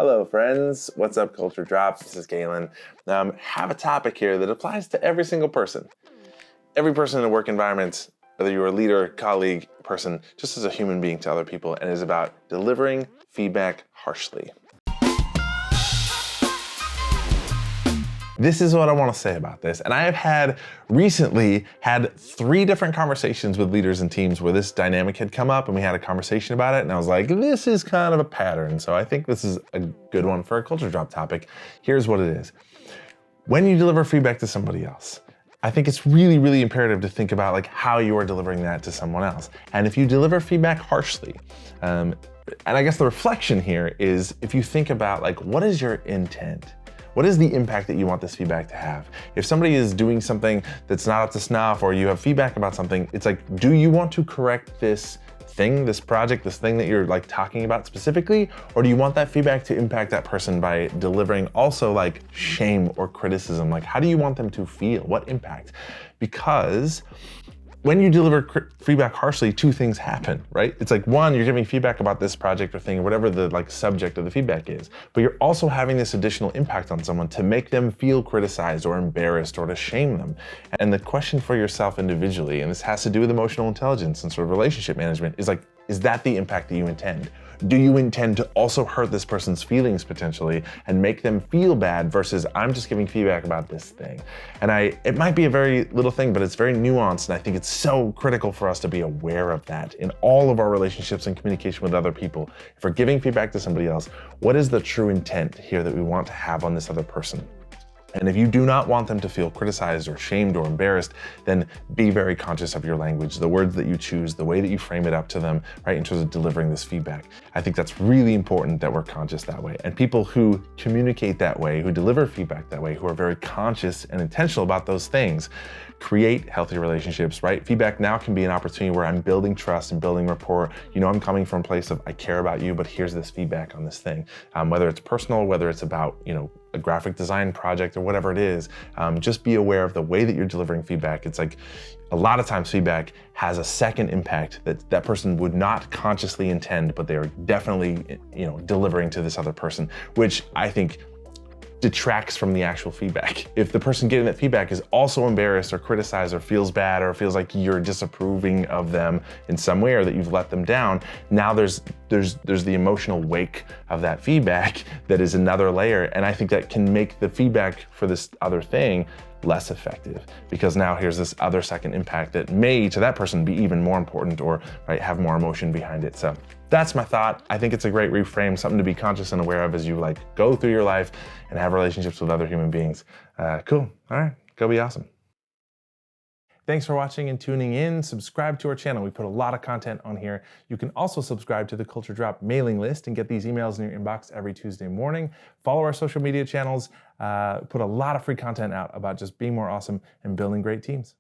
Hello friends, what's up Culture Drop? This is Galen. Have a topic here that applies to every single person. Every person in a work environment, whether you're a leader, colleague, person, just as a human being to other people, and it is about delivering feedback harshly. This is what I want to say about this. And I have recently had 3 different conversations with leaders and teams where this dynamic had come up and we had a conversation about it. And I was like, this is kind of a pattern. So I think this is a good one for a culture drop topic. Here's what it is. When you deliver feedback to somebody else, I think it's really, really imperative to think about how you are delivering that to someone else. And if you deliver feedback harshly, and I guess the reflection here is if you think about what is your intent? What is the impact that you want this feedback to have? If somebody is doing something that's not up to snuff or you have feedback about something, it's do you want to correct this thing, this project, this thing that you're talking about specifically? Or do you want that feedback to impact that person by delivering also shame or criticism? How do you want them to feel? What impact? Because when you deliver feedback harshly, 2 things happen, right? It's one, you're giving feedback about this project or thing or whatever the subject of the feedback is, but you're also having this additional impact on someone to make them feel criticized or embarrassed or to shame them. And the question for yourself individually, and this has to do with emotional intelligence and sort of relationship management, is that the impact that you intend? Do you intend to also hurt this person's feelings potentially and make them feel bad versus I'm just giving feedback about this thing? And it might be a very little thing, but it's very nuanced. And I think it's so critical for us to be aware of that in all of our relationships and communication with other people. If we're giving feedback to somebody else, what is the true intent here that we want to have on this other person? And if you do not want them to feel criticized or shamed or embarrassed, then be very conscious of your language, the words that you choose, the way that you frame it up to them, right, in terms of delivering this feedback. I think that's really important that we're conscious that way. And people who communicate that way, who deliver feedback that way, who are very conscious and intentional about those things, create healthy relationships, right? Feedback now can be an opportunity where I'm building trust and building rapport. I'm coming from a place of I care about you, but here's this feedback on this thing. Whether it's personal, whether it's about, a graphic design project or whatever it is, just be aware of the way that you're delivering feedback. It's a lot of times feedback has a second impact that person would not consciously intend, but they are definitely, delivering to this other person, which I think detracts from the actual feedback. If the person getting that feedback is also embarrassed or criticized or feels bad or feels like you're disapproving of them in some way or that you've let them down, now there's the emotional wake of that feedback that is another layer. And I think that can make the feedback for this other thing less effective because now here's this other second impact that may to that person be even more important or have more emotion behind it. So that's my thought. I think it's a great reframe, something to be conscious and aware of as you go through your life and have relationships with other human beings. Cool. All right. Go be awesome. Thanks for watching and tuning in. Subscribe to our channel. We put a lot of content on here. You can also subscribe to the Culture Drop mailing list and get these emails in your inbox every Tuesday morning. Follow our social media channels. Put a lot of free content out about just being more awesome and building great teams.